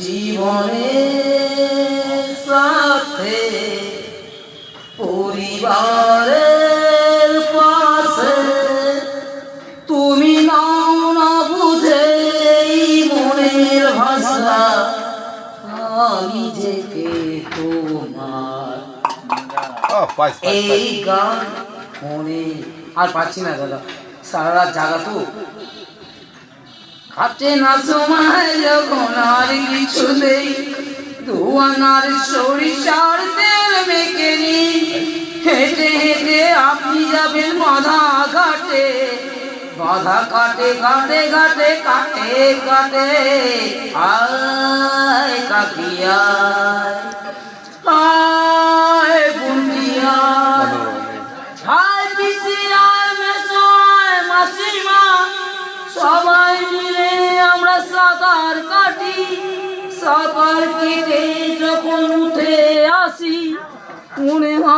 জীবনের সাথে পরিবারের পাশে তুমি নাও না বুঝে মনের ভাষা আমি যে কে তোমার এই গান মনে আর পাচ্ছি না দাদা, সারা রাত জাগা তো কাটে না সময় যখন আর কিছু নেই, ধোয়ানার সরিষার তেল মেখে নি হেঁটে হেঁটে আপনি যাবেন বাঁধা ঘাটে, বাঁধা কাটে ঘাটে ঘাটে কাটে কাটে আয় কাকিয়া আয় বুন্দিয়া আয় পিসি আয় মেসো আয় মাসিমা, সবাই মিলে আমরা সাঁতার কাটি, সাঁতার কেটে যখন উঠে আসি মনে হয়